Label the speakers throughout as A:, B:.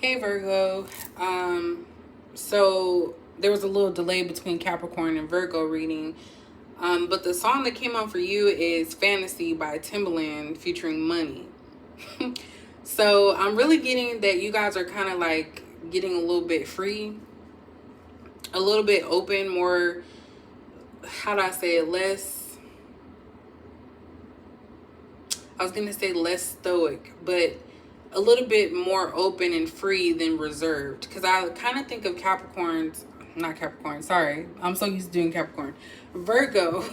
A: Hey Virgo. So there was a little delay between Capricorn and Virgo reading. But the song that came out for you is Fantasy by Timbaland featuring Money. So I'm really getting that you guys are kind of like getting a little bit free, a little bit open, more, how do I say it, less, I was going to say less stoic, but a little bit more open and free than reserved. Because I kind of think of Capricorns, not Capricorn, sorry. I'm so used to doing Capricorn. Virgo.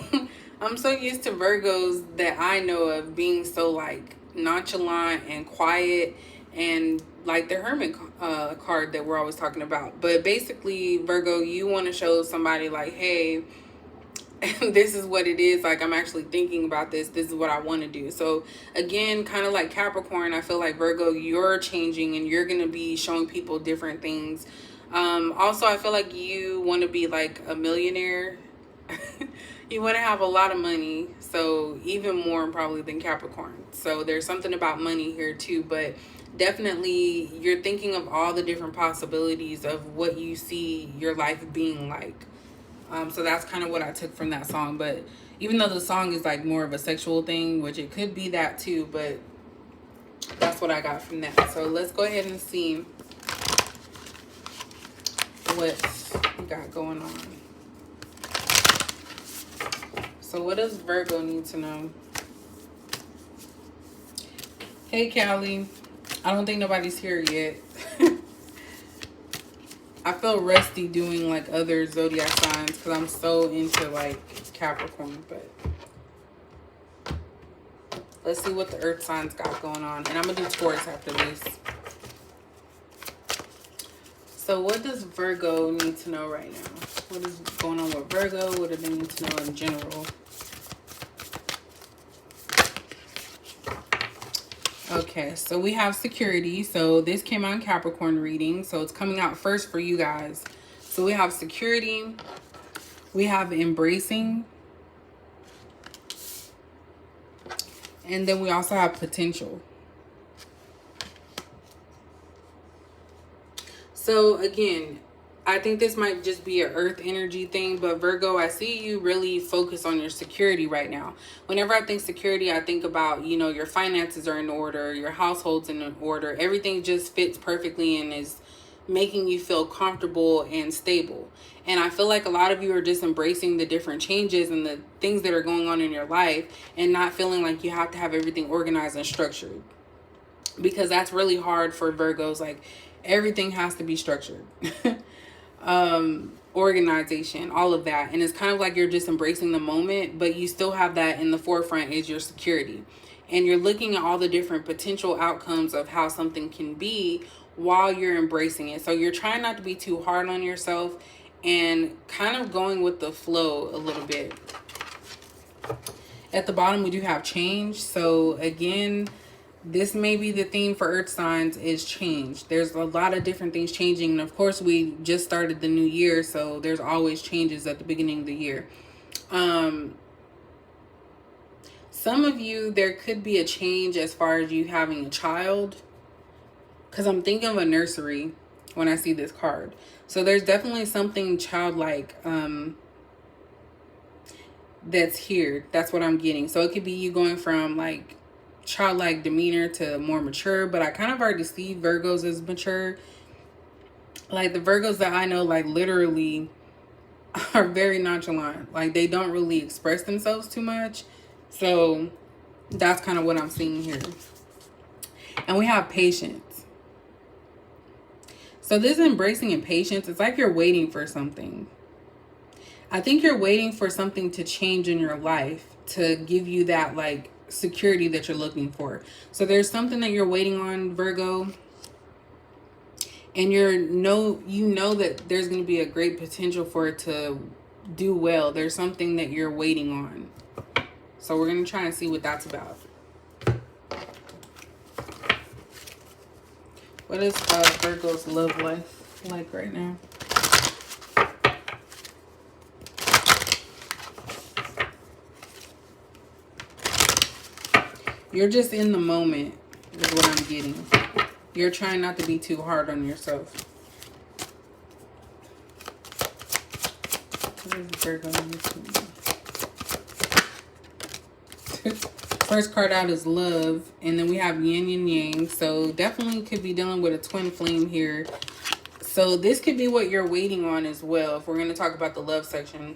A: I'm so used to Virgos that I know of being so like nonchalant and quiet and like the Hermit card that we're always talking about. But basically, Virgo, you want to show somebody like, hey, this is what it is. Like, I'm actually thinking about this. This is what I want to do. So again, kind of like Capricorn, I feel like Virgo, you're changing and you're going to be showing people different things. Also, I feel like you want to be like a millionaire. You want to have a lot of money. So even more probably than Capricorn. So there's something about money here too, but definitely you're thinking of all the different possibilities of what you see your life being like. So that's kind of what I took from that song. But even though the song is like more of a sexual thing, which it could be that too, but that's what I got from that. So let's go ahead and see what we got going on. So what does Virgo need to know? Hey, Callie. I don't think nobody's here yet. I feel rusty doing like other zodiac signs because I'm so into like Capricorn, but let's see what the earth signs got going on. And I'm gonna do Taurus after this. So what does Virgo need to know right now? What is going on with Virgo? What do they need to know in general? Okay, so we have security. So this came out in Capricorn reading. So it's coming out first for you guys. So we have security. We have embracing. And then we also have potential. So again, I think this might just be an earth energy thing, but Virgo, I see you really focus on your security right now. Whenever I think security, I think about, you know, your finances are in order, your household's in order, everything just fits perfectly and is making you feel comfortable and stable. And I feel like a lot of you are just embracing the different changes and the things that are going on in your life and not feeling like you have to have everything organized and structured. Because that's really hard for Virgos. Like, everything has to be structured. Organization, all of that. And it's kind of like you're just embracing the moment, but you still have that in the forefront is your security. And you're looking at all the different potential outcomes of how something can be while you're embracing it. So you're trying not to be too hard on yourself and kind of going with the flow a little bit. At the bottom, we do have change. So again, this may be the theme for earth signs is change. There's a lot of different things changing. And of course, we just started the new year. So there's always changes at the beginning of the year. Some of you, there could be a change as far as you having a child. Because I'm thinking of a nursery when I see this card. So there's definitely something childlike that's here. That's what I'm getting. So it could be you going from like childlike demeanor to more mature, but I kind of already see Virgos as mature. Like the Virgos that I know, like literally are very nonchalant. Like they don't really express themselves too much. So that's kind of what I'm seeing here. And we have patience. So this embracing and patience, it's like you're waiting for something. I think you're waiting for something to change in your life to give you that like security that you're looking for. So there's something that you're waiting on, Virgo, and you know that there's going to be a great potential for it to do well. There's something that you're waiting on. So we're going to try and see what that's about. What is Virgo's love life like right now? You're just in the moment is what I'm getting. You're trying not to be too hard on yourself. What is Virgo? First card out is love, and then we have yin and yang. So definitely could be dealing with a twin flame here. So this could be what you're waiting on as well, if we're going to talk about the love section.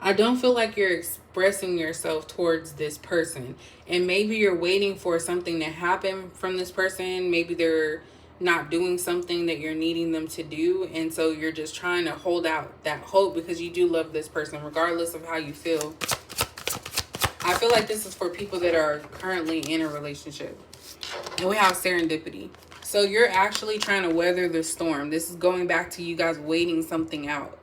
A: I don't feel like you're expressing yourself towards this person. And maybe you're waiting for something to happen from this person. Maybe they're not doing something that you're needing them to do. And so you're just trying to hold out that hope because you do love this person, regardless of how you feel. I feel like this is for people that are currently in a relationship. And we have serendipity. So you're actually trying to weather the storm. This is going back to you guys waiting something out.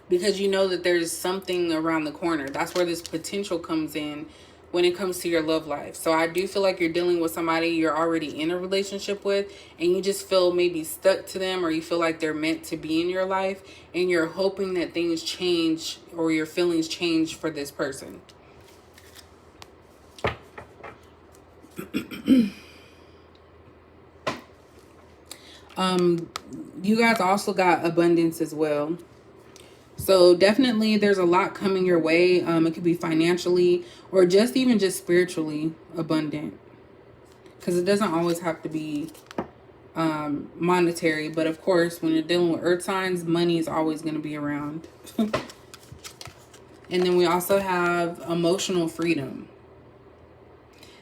A: Because you know that there's something around the corner. That's where this potential comes in when it comes to your love life. So I do feel like you're dealing with somebody you're already in a relationship with, and you just feel maybe stuck to them, or you feel like they're meant to be in your life, and you're hoping that things change or your feelings change for this person. You guys also got abundance as well. So definitely there's a lot coming your way. It could be financially or just even just spiritually abundant. Because it doesn't always have to be monetary. But of course, when you're dealing with earth signs, money is always going to be around. And then we also have emotional freedom.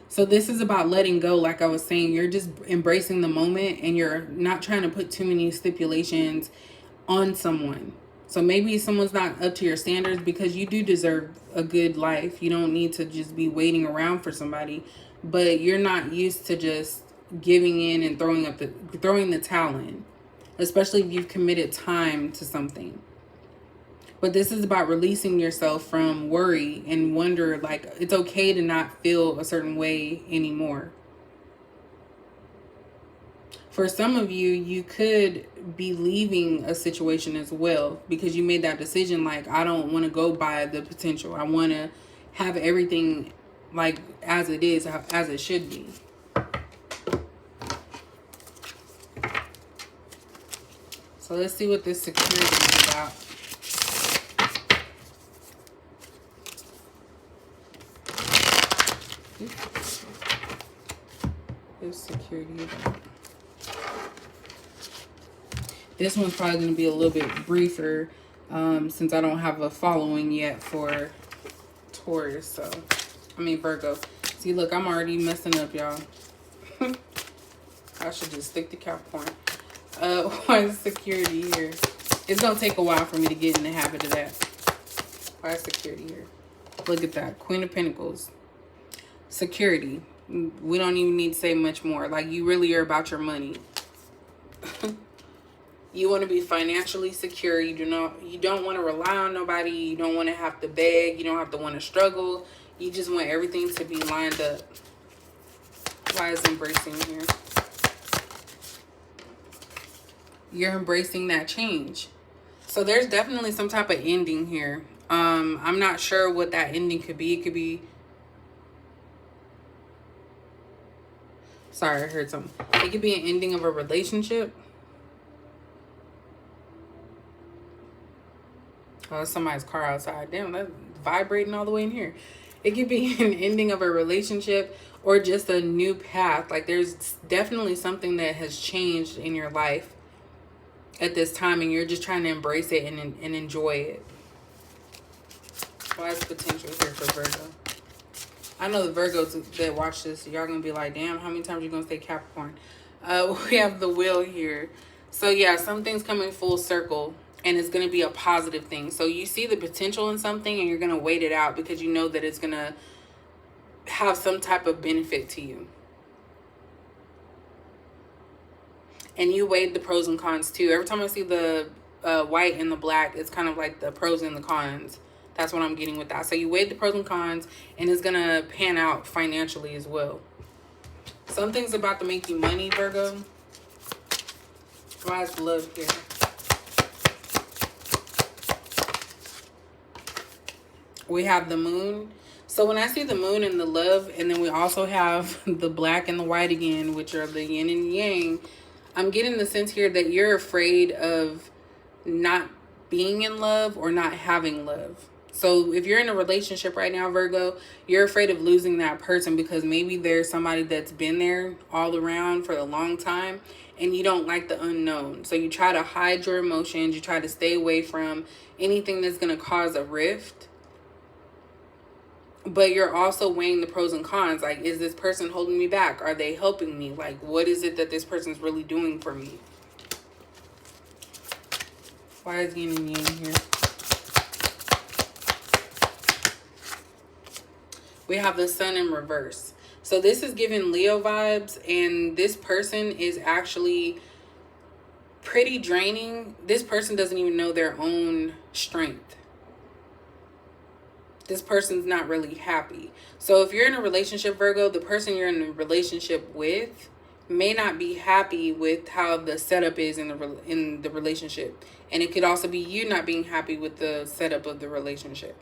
A: So this is about letting go. Like I was saying, you're just embracing the moment and you're not trying to put too many stipulations on someone. So maybe someone's not up to your standards because you do deserve a good life. You don't need to just be waiting around for somebody, but you're not used to just giving in and throwing the towel in, especially if you've committed time to something. But this is about releasing yourself from worry and wonder, like it's okay to not feel a certain way anymore. For some of you, you could be leaving a situation as well because you made that decision. Like, I don't want to go by the potential. I want to have everything like as it is, as it should be. So let's see what this security is about. This security is about. This one's probably going to be a little bit briefer since I don't have a following yet for Taurus. So, I mean Virgo. See, look, I'm already messing up, y'all. I should just stick to Capricorn. Why is security here? It's going to take a while for me to get in the habit of that. Why is security here? Look at that. Queen of Pentacles. Security. We don't even need to say much more. Like, you really are about your money. You want to be financially secure. You don't want to rely on nobody. You don't want to have to beg. You don't have to want to struggle. You just want everything to be lined up. Why is embracing here? You're embracing that change. So there's definitely some type of ending here. I'm not sure what that ending could be. It could be... Sorry, I heard something. It could be an ending of a relationship. Oh, somebody's car outside. Damn, that's vibrating all the way in here. It could be an ending of a relationship or just a new path. Like, there's definitely something that has changed in your life at this time, and you're just trying to embrace it and enjoy it. Why is potential here for Virgo? I know the Virgos that watch this, y'all gonna be like, damn, how many times you gonna say Capricorn? We have the Wheel here. So yeah, something's coming full circle. And it's going to be a positive thing. So you see the potential in something and you're going to wait it out because you know that it's going to have some type of benefit to you. And you weighed the pros and cons too. Every time I see the white and the black, it's kind of like the pros and the cons. That's what I'm getting with that. So you weighed the pros and cons and it's going to pan out financially as well. Something's about to make you money, Virgo. Why is love here? We have the Moon. So when I see the moon and the love, and then we also have the black and the white again, which are the yin and yang, I'm getting the sense here that you're afraid of not being in love or not having love. So if you're in a relationship right now, Virgo, you're afraid of losing that person because maybe there's somebody that's been there all around for a long time and you don't like the unknown. So you try to hide your emotions. You try to stay away from anything that's going to cause a rift. But you're also weighing the pros and cons. Like, is this person holding me back? Are they helping me? Like, what is it that this person's really doing for me? Why is yin and yang here? We have the sun in reverse. So this is giving Leo vibes, and this person is actually pretty draining. This person doesn't even know their own strength. This person's not really happy. So if you're in a relationship, Virgo, the person you're in a relationship with may not be happy with how the setup is in the relationship. And it could also be you not being happy with the setup of the relationship.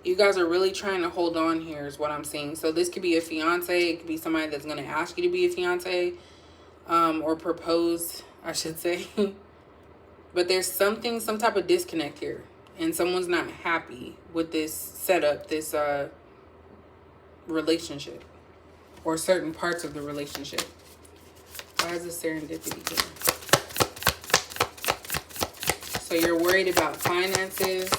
A: You guys are really trying to hold on here is what I'm seeing. So this could be a fiance. It could be somebody that's going to ask you to be a fiance, or propose, I should say. But there's some type of disconnect here. And someone's not happy with this setup, this relationship. Or certain parts of the relationship. Why is this serendipity here? So you're worried about finances.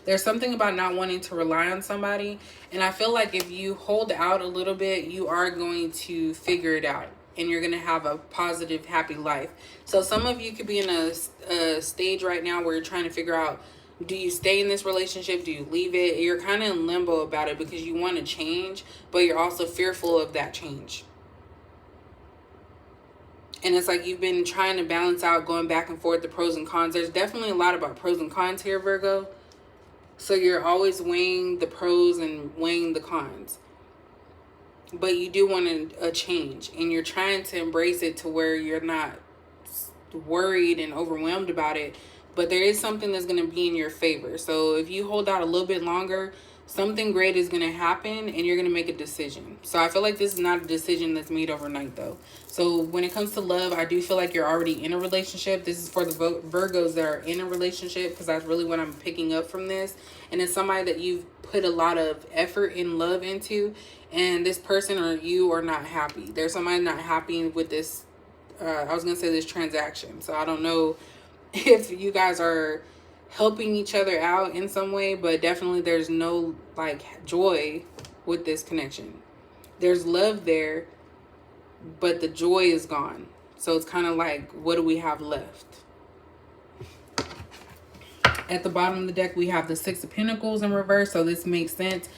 A: There's something about not wanting to rely on somebody. And I feel like if you hold out a little bit, you are going to figure it out. And you're going to have a positive, happy life. So some of you could be in a stage right now where you're trying to figure out, do you stay in this relationship? Do you leave it? You're kind of in limbo about it because you want to change, but you're also fearful of that change. And it's like you've been trying to balance out, going back and forth, the pros and cons. There's definitely a lot about pros and cons here, Virgo. So you're always weighing the pros and weighing the cons. But you do want a change. And you're trying to embrace it to where you're not worried and overwhelmed about it. But there is something that's going to be in your favor. So if you hold out a little bit longer, something great is going to happen and you're going to make a decision. So I feel like this is not a decision that's made overnight though. So when it comes to love, I do feel like you're already in a relationship. This is for the Virgos that are in a relationship, because that's really what I'm picking up from this. And it's somebody that you've put a lot of effort and love into, and this person or you are not happy. There's somebody not happy with this, I was going to say this transaction. So I don't know if you guys are helping each other out in some way, but definitely there's no like joy with this connection. There's love there, but the joy is gone. So it's kind of like, what do we have left? At the bottom of the deck, we have the Six of Pentacles in reverse. So this makes sense.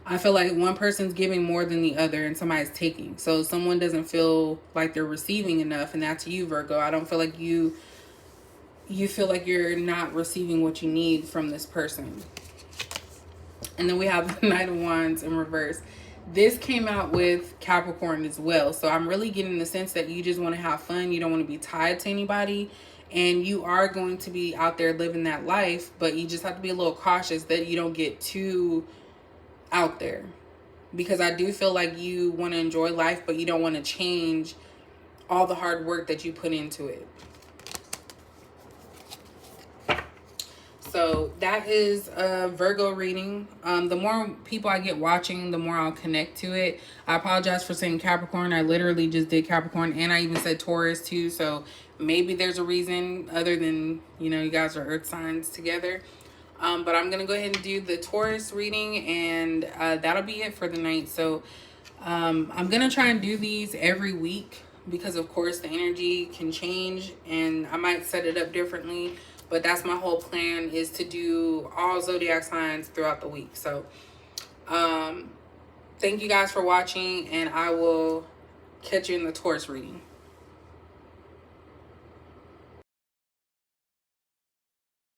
A: I feel like one person's giving more than the other and somebody's taking. So someone doesn't feel like they're receiving enough, and that's you, Virgo. I don't feel like you feel like you're not receiving what you need from this person. And then we have the Knight of Wands in reverse. This came out with Capricorn as well. So I'm really getting the sense that you just want to have fun. You don't want to be tied to anybody. And you are going to be out there living that life. But you just have to be a little cautious that you don't get too out there. Because I do feel like you want to enjoy life, but you don't want to change all the hard work that you put into it. So that is a Virgo reading. The more people I get watching, the more I'll connect to it. I apologize for saying Capricorn. I literally just did Capricorn, and I even said Taurus too. So maybe there's a reason other than, you know, you guys are earth signs together. But I'm going to go ahead and do the Taurus reading, and that'll be it for the night. So I'm going to try and do these every week because, of course, the energy can change, and I might set it up differently. But that's my whole plan, is to do all zodiac signs throughout the week. So thank you guys for watching, and I will catch you in the Taurus reading.